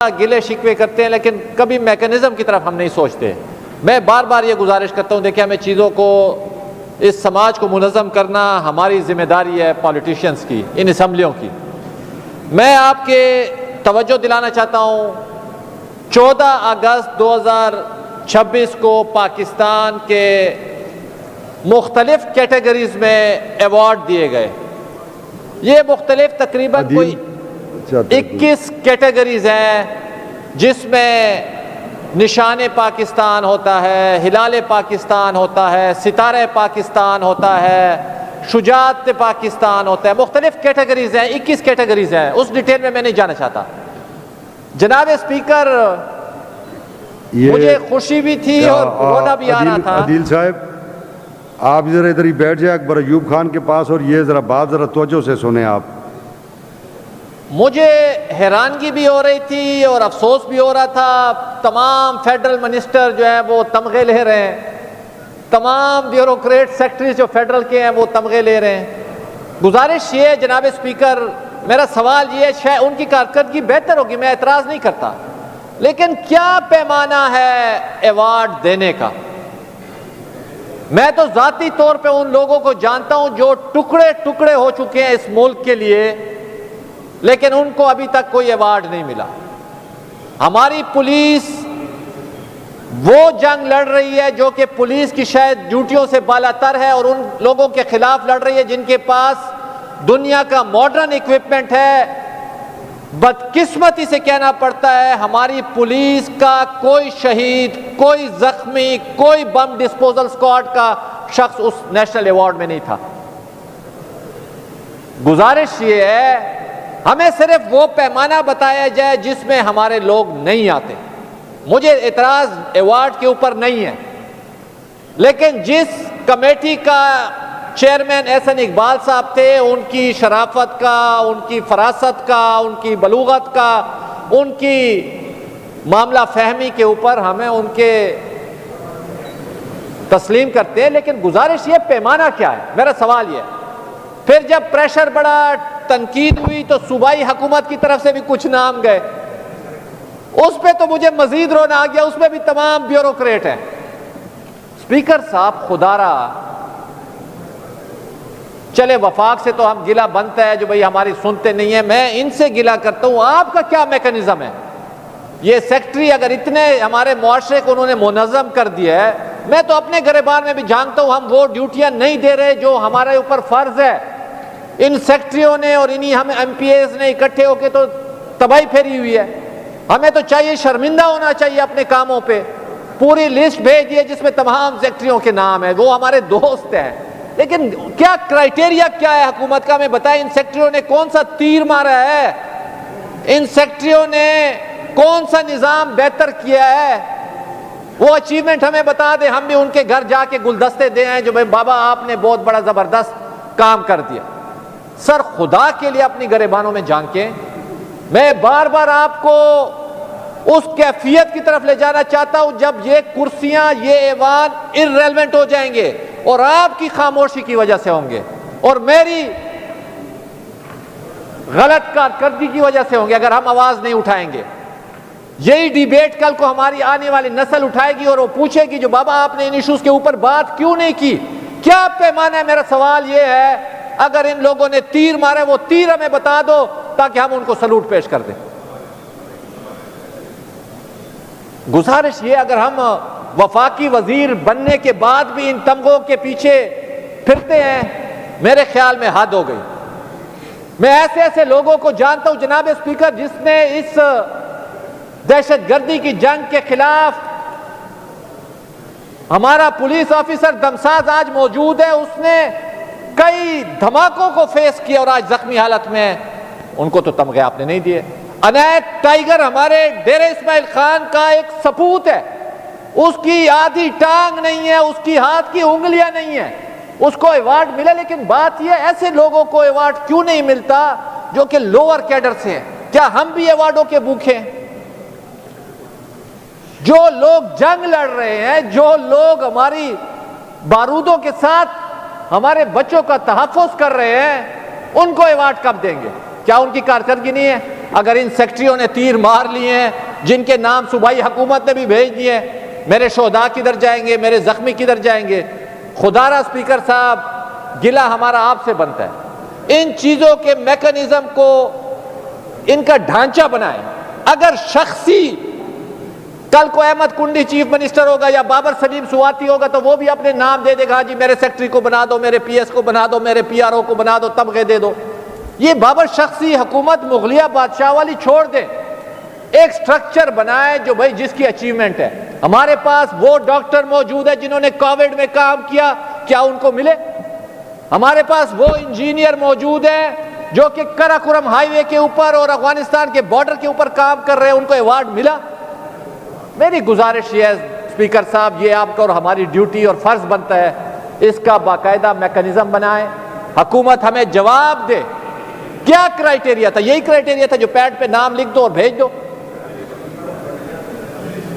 گلے شکوے کرتے ہیں لیکن کبھی میکانزم کی طرف ہم نہیں سوچتے. میں بار بار یہ گزارش کرتا ہوں، دیکھیں ہمیں چیزوں کو، اس سماج کو منظم کرنا ہماری ذمہ داری ہے پولیٹیشینز کی، ان اسمبلیوں کی. میں آپ کے توجہ دلانا چاہتا ہوں 14 اگست 2026 کو پاکستان کے مختلف کیٹیگریز میں ایوارڈ دیے گئے. یہ مختلف تقریباً کوئی 21 کیٹیگریز ہیں جس میں نشان پاکستان ہوتا ہے، ہلال پاکستان ہوتا ہے، ستارہ پاکستان ہوتا ہے، شجاعت پاکستان ہوتا ہے. مختلف کیٹیگریز ہیں، 21 کیٹیگریز ہیں. اس ڈیٹیل میں نہیں جانا چاہتا. جناب اسپیکر، مجھے خوشی بھی تھی اور رونا بھی آ رہا تھا. عدیل صاحب آپ ذرا ادھر ہی بیٹھ جائیں اکبر ایوب خان کے پاس، اور یہ ذرا بات ذرا توجہ سے سنیں. آپ مجھے حیرانگی بھی ہو رہی تھی اور افسوس بھی ہو رہا تھا. تمام فیڈرل منسٹر جو ہیں وہ تمغے لے رہے ہیں، تمام بیوروکریٹ سیکٹریز جو فیڈرل کے ہیں وہ تمغے لے رہے ہیں. گزارش یہ ہے جناب اسپیکر، میرا سوال یہ ہے، شاید ان کی کارکردگی بہتر ہوگی، میں اعتراض نہیں کرتا، لیکن کیا پیمانہ ہے ایوارڈ دینے کا؟ میں تو ذاتی طور پہ ان لوگوں کو جانتا ہوں جو ٹکڑے ٹکڑے ہو چکے ہیں اس ملک کے لیے، لیکن ان کو ابھی تک کوئی ایوارڈ نہیں ملا. ہماری پولیس وہ جنگ لڑ رہی ہے جو کہ پولیس کی شاید ڈیوٹیوں سے بالا تر ہے، اور ان لوگوں کے خلاف لڑ رہی ہے جن کے پاس دنیا کا ماڈرن ایکوپمنٹ ہے. بدقسمتی سے کہنا پڑتا ہے ہماری پولیس کا کوئی شہید، کوئی زخمی، کوئی بم ڈسپوزل اسکواڈ کا شخص اس نیشنل ایوارڈ میں نہیں تھا. گزارش یہ ہے ہمیں صرف وہ پیمانہ بتایا جائے جس میں ہمارے لوگ نہیں آتے. مجھے اعتراض ایوارڈ کے اوپر نہیں ہے، لیکن جس کمیٹی کا چیئرمین احسن اقبال صاحب تھے، ان کی شرافت کا، ان کی فراست کا، ان کی بلوغت کا، ان کی معاملہ فہمی کے اوپر ہمیں ان کے تسلیم کرتے ہیں. لیکن گزارش یہ پیمانہ کیا ہے، میرا سوال یہ ہے. پھر جب پریشر بڑا، تنقید ہوئی، تو صوبائی حکومت کی طرف سے بھی کچھ نام گئے. اس پہ تو مجھے مزید رونا آ گیا، اس میں بھی تمام بیوروکریٹ ہیں. اسپیکر صاحب خدا را، چلے وفاق سے تو ہم گلہ بنتا ہے جو بھئی ہماری سنتے نہیں ہیں، میں ان سے گلہ کرتا ہوں. آپ کا کیا میکانزم ہے؟ یہ سیکٹری اگر اتنے ہمارے معاشرے کو انہوں نے منظم کر دیا ہے، میں تو اپنے گریبان میں بھی جانتا ہوں ہم وہ ڈیوٹیاں نہیں دے رہے جو ہمارے اوپر فرض ہے. ان سیکٹریوں نے اور انہی ہم ایم پی ایز نے اکٹھے ہو کے تو تباہی پھیری ہوئی ہے. ہمیں تو چاہیے شرمندہ ہونا چاہیے اپنے کاموں پہ. پوری لسٹ بھیج دیے جس میں تمام سیکٹریوں کے نام ہیں، وہ ہمارے دوست ہیں، لیکن کیا کرائیٹیریا کیا ہے حکومت کا؟ ہمیں بتائیں ان سیکٹریوں نے کون سا تیر مارا ہے؟ ان سیکٹریوں نے کون سا نظام بہتر کیا ہے؟ وہ اچیومنٹ ہمیں بتا دیں، ہم بھی ان کے گھر جا کے گلدستے دے آئیں جو بھائی بابا آپ نے بہت بڑا زبردست کام کر دیا. سر خدا کے لیے اپنی گریبانوں میں جھانکیں. میں بار بار آپ کو اس کیفیت کی طرف لے جانا چاہتا ہوں جب یہ کرسیاں، یہ ایوان irrelevant ہو جائیں گے اور آپ کی خاموشی کی وجہ سے ہوں گے اور میری غلط کارکردگی کی وجہ سے ہوں گے اگر ہم آواز نہیں اٹھائیں گے. یہی ڈیبیٹ کل کو ہماری آنے والی نسل اٹھائے گی اور وہ پوچھے گی جو بابا آپ نے ان ایشوز کے اوپر بات کیوں نہیں کی؟ کیا پیمانہ ہے؟ میرا سوال یہ ہے، اگر ان لوگوں نے تیر مارے وہ تیر ہمیں بتا دو تاکہ ہم ان کو سلوٹ پیش کر دیں. گزارش یہ، اگر ہم وفاقی وزیر بننے کے بعد بھی ان تمغوں کے پیچھے پھرتے ہیں، میرے خیال میں حد ہو گئی. میں ایسے ایسے لوگوں کو جانتا ہوں جناب اسپیکر جس نے اس دہشت گردی کی جنگ کے خلاف، ہمارا پولیس آفیسر دمساز آج موجود ہے، اس نے کئی دھماکوں کو فیس کیا اور آج زخمی حالت میں، ان کو تو تمغے آپ نے نہیں دیے. عنایت ٹائیگر ہمارے ڈیرہ اسماعیل خان کا ایک سپوت ہے، اس کی آدھی ٹانگ نہیں ہے، اس کی ہاتھ کی انگلیاں نہیں ہیں، اس کو ایوارڈ ملا. لیکن بات یہ ایسے لوگوں کو ایوارڈ کیوں نہیں ملتا جو کہ لوور کیڈر سے ہیں؟ کیا ہم بھی ایوارڈوں کے بھوکے ہیں؟ جو لوگ جنگ لڑ رہے ہیں، جو لوگ ہماری بارودوں کے ساتھ ہمارے بچوں کا تحفظ کر رہے ہیں، ان کو ایوارڈ کب دیں گے؟ کیا ان کی کارکردگی نہیں ہے؟ اگر ان سیکٹریوں نے تیر مار لیے ہیں جن کے نام صوبائی حکومت نے بھی بھیج دیے، میرے شہداء کدھر جائیں گے، میرے زخمی کدھر جائیں گے؟ خدا را اسپیکر صاحب، گلہ ہمارا آپ سے بنتا ہے، ان چیزوں کے میکنزم کو، ان کا ڈھانچہ بنائیں۔ اگر شخصی کل کو احمد کنڈی چیف منسٹر ہوگا یا بابر سلیم سواتی ہوگا تو وہ بھی اپنے نام دے دے گا، جی میرے سیکٹری کو بنا دو، میرے پی ایس کو بنا دو، میرے پی آر او کو بنا دو، تمغے دے دو۔ یہ بابر شخصی حکومت مغلیہ بادشاہ والی چھوڑ دیں، ایک سٹرکچر بنائے جو بھائی جس کی اچیومنٹ ہے۔ ہمارے پاس وہ ڈاکٹر موجود ہے جنہوں نے کووڈ میں کام کیا، کیا ان کو ملے؟ ہمارے پاس وہ انجینئر موجود ہیں جو کہ کراکورم ہائی وے کے اوپر اور افغانستان کے بارڈر کے اوپر کام کر رہے ہیں، ان کو ایوارڈ ملا؟ میری گزارش یہ ہے اسپیکر صاحب، یہ آپ کا اور ہماری ڈیوٹی اور فرض بنتا ہے، اس کا باقاعدہ میکنزم بنائیں، حکومت ہمیں جواب دے کیا کرائیٹیریا تھا۔ یہی کرائیٹیریا تھا جو پیڈ پہ نام لکھ دو اور بھیج دو؟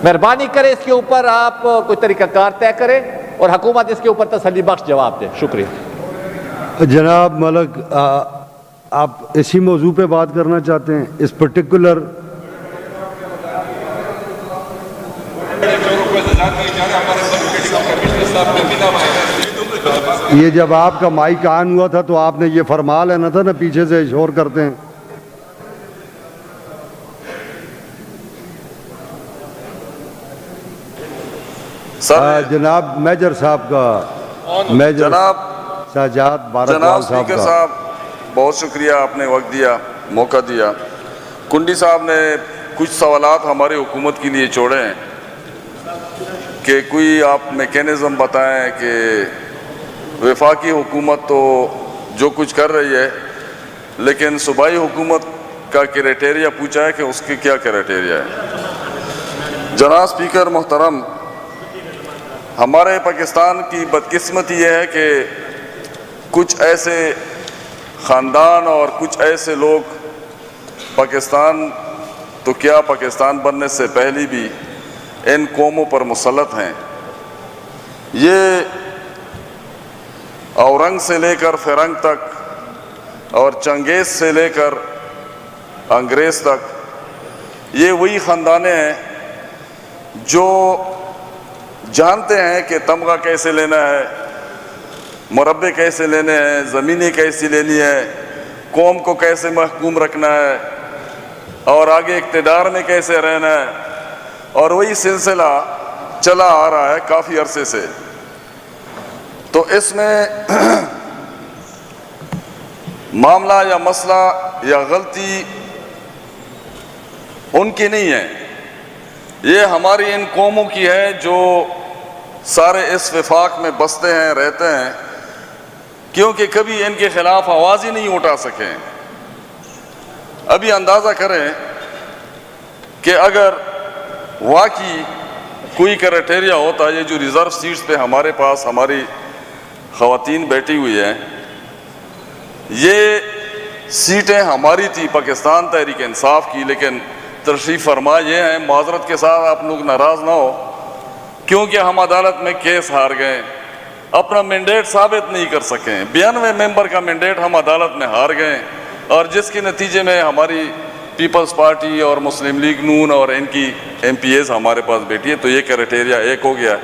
مہربانی کریں اس کے اوپر آپ کوئی طریقہ کار طے کریں اور حکومت اس کے اوپر تسلی بخش جواب دے۔ شکریہ جناب ملک، آپ اسی موضوع پہ بات کرنا چاہتے ہیں؟ اس پرٹیکولر یہ جب آپ کا مائک آن ہوا تھا تو آپ نے یہ فرما لینا تھا نا، پیچھے سے شور کرتے ہیں۔ جناب میجر صاحب کا، میجر جناب سجاد بارک جناب صاحب اسپیکر کا۔ صاحب، بہت شکریہ، آپ نے وقت دیا، موقع دیا۔ کنڈی صاحب نے کچھ سوالات ہماری حکومت کے لیے چھوڑے ہیں کہ کوئی آپ میکینزم بتائیں کہ وفاقی حکومت تو جو کچھ کر رہی ہے، لیکن صوبائی حکومت کا کرائٹیریا پوچھا ہے کہ اس کے کیا کرائٹیریا ہے۔ جناب اسپیکر محترم، ہمارے پاکستان کی بدقسمتی یہ ہے کہ کچھ ایسے خاندان اور کچھ ایسے لوگ پاکستان تو کیا پاکستان بننے سے پہلے بھی ان قوموں پر مسلط ہیں۔ یہ اورنگ سے لے کر فرنگ تک اور چنگیز سے لے کر انگریز تک، یہ وہی خاندانیں ہیں جو جانتے ہیں کہ تمغہ کیسے لینا ہے، مربع کیسے لینے ہیں، زمینیں کیسی لینی ہے، قوم کو کیسے محکوم رکھنا ہے اور آگے اقتدار میں کیسے رہنا ہے، اور وہی سلسلہ چلا آ رہا ہے کافی عرصے سے۔ تو اس میں معاملہ یا مسئلہ یا غلطی ان کی نہیں ہے، یہ ہماری ان قوموں کی ہے جو سارے اس وفاق میں بستے ہیں، رہتے ہیں، کیونکہ کبھی ان کے خلاف آواز ہی نہیں اٹھا سکے۔ ابھی اندازہ کریں کہ اگر واقعی کوئی کرائٹیریا ہوتا، یہ جو ریزرو سیٹس پہ ہمارے پاس ہماری خواتین بیٹھی ہوئی ہیں، یہ سیٹیں ہماری تھی پاکستان تحریک انصاف کی، لیکن تشریف فرما یہ ہیں، معذرت کے ساتھ آپ لوگ ناراض نہ ہو، کیونکہ ہم عدالت میں کیس ہار گئے، اپنا مینڈیٹ ثابت نہیں کر سکیں، 92 ممبر کا مینڈیٹ ہم عدالت میں ہار گئے، اور جس کے نتیجے میں ہماری پیپلز پارٹی اور مسلم لیگ نون اور ان کی ایم پی ایز ہمارے پاس بیٹھی ہے، تو یہ کرائٹیریا ایک ہو گیا۔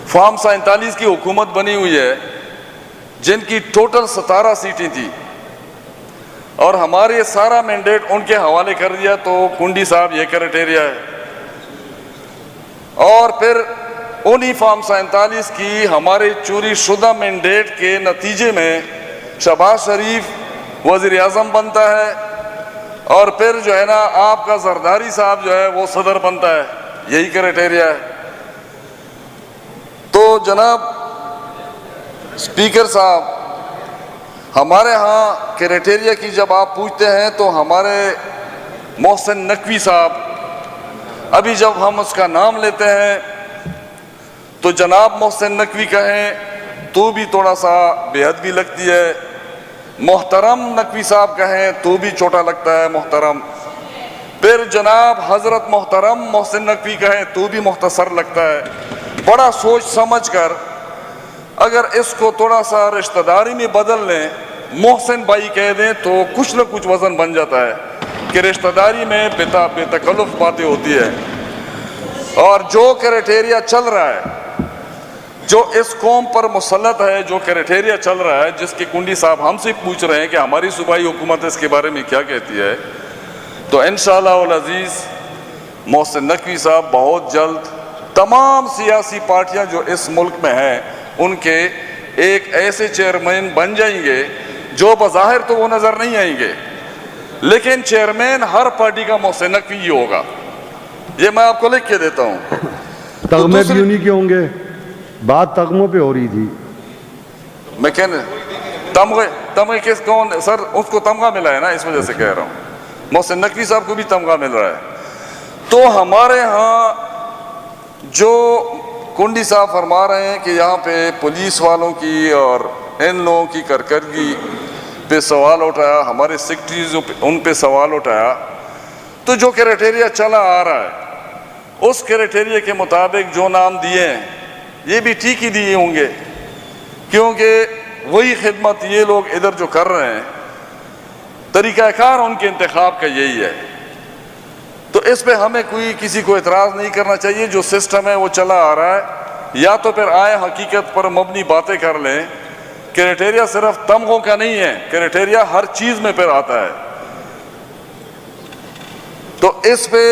فارم 47 کی حکومت بنی ہوئی ہے جن کی ٹوٹل 17 سیٹیں تھی، اور ہمارے سارا مینڈیٹ ان کے حوالے کر دیا، تو کنڈی صاحب یہ کرائٹیریا ہے۔ اور پھر انہی فارم 47 کی ہمارے چوری شدہ مینڈیٹ کے نتیجے میں شہباز شریف وزیر اعظم بنتا ہے، اور پھر جو ہے نا آپ کا زرداری صاحب جو ہے وہ صدر بنتا ہے، یہی کرائٹیریا ہے۔ تو جناب اسپیکر صاحب، ہمارے ہاں کرائٹیریا کی جب آپ پوچھتے ہیں تو ہمارے محسن نقوی صاحب، ابھی جب ہم اس کا نام لیتے ہیں تو جناب محسن نقوی کہیں تو بھی تھوڑا سا بے ادبی لگتی ہے، محترم نقوی صاحب کہیں تو بھی چھوٹا لگتا ہے محترم، پھر جناب حضرت محترم محسن نقوی کہیں تو بھی مختصر لگتا ہے۔ بڑا سوچ سمجھ کر اگر اس کو تھوڑا سا رشتہ داری میں بدل لیں، محسن بھائی کہہ دیں تو کچھ نہ کچھ وزن بن جاتا ہے۔ کہ رشتہ داری میں بے تکلف باتیں ہوتی ہے، اور جو کرائٹیریا چل رہا ہے، جو اس قوم پر مسلط ہے، جو کرائٹیریا چل رہا ہے، جس کے کنڈی صاحب ہم سے پوچھ رہے ہیں کہ ہماری صوبائی حکومت اس کے بارے میں کیا کہتی ہے، تو انشاءاللہ العزیز محسن نقوی صاحب بہت جلد تمام سیاسی پارٹیاں جو اس ملک میں ہیں ان کے ایک ایسے چیئرمین بن جائیں گے جو بظاہر تو وہ نظر نہیں آئیں گے، لیکن چیئرمین ہر پارٹی کا محسن نقوی ہی ہوگا۔ یہ میں آپ کو لکھ کے دیتا ہوں۔ تغمے بھی انہی کے ہوں گے، بات تغموں پہ ہو رہی تھی۔ میں کہنے تمغے کس کون سر، اس کو تمغہ ملا ہے نا، اس وجہ سے کہہ رہا ہوں۔ محسن نقوی صاحب کو بھی تمغہ مل رہا ہے۔ تو ہمارے ہاں جو کنڈی صاحب فرما رہے ہیں کہ یہاں پہ پولیس والوں کی اور ان لوگوں کی کارکردگی پہ سوال اٹھایا، ہمارے سیکرٹریز ان پہ سوال اٹھایا، تو جو کرائٹیریا چلا آ رہا ہے اس کرائٹیریا کے مطابق جو نام دیے ہیں یہ بھی ٹھیک ہی دیے ہوں گے، کیونکہ وہی خدمت یہ لوگ ادھر جو کر رہے ہیں، طریقہ کار ان کے انتخاب کا یہی ہے۔ تو اس پہ ہمیں کوئی کسی کو اعتراض نہیں کرنا چاہیے۔ جو سسٹم ہے وہ چلا آ رہا ہے، یا تو پھر آئے حقیقت پر مبنی باتیں کر لیں۔ کرائٹیریا صرف تمغوں کا نہیں ہے، کرائٹیریا ہر چیز میں پھر آتا ہے۔ تو اس پہ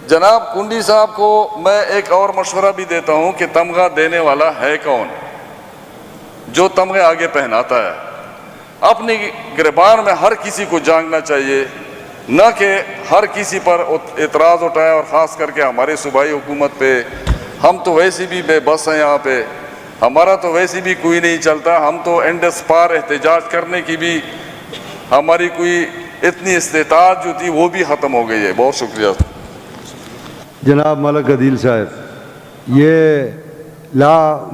جناب کنڈی صاحب کو میں ایک اور مشورہ بھی دیتا ہوں کہ تمغہ دینے والا ہے کون جو تمغے آگے پہناتا ہے۔ اپنی گریبان میں ہر کسی کو جاننا چاہیے، نہ کہ ہر کسی پر اعتراض اٹھائے، اور خاص کر کے ہماری صوبائی حکومت پہ۔ ہم تو ویسے بھی بے بس ہیں یہاں پہ، ہمارا تو ویسے بھی کوئی نہیں چلتا، ہم تو انڈس پار احتجاج کرنے کی بھی ہماری کوئی اتنی استطاعت جو تھی وہ بھی ختم ہو گئی ہے۔ بہت شکریہ جناب ملک عدیل صاحب، یہ لا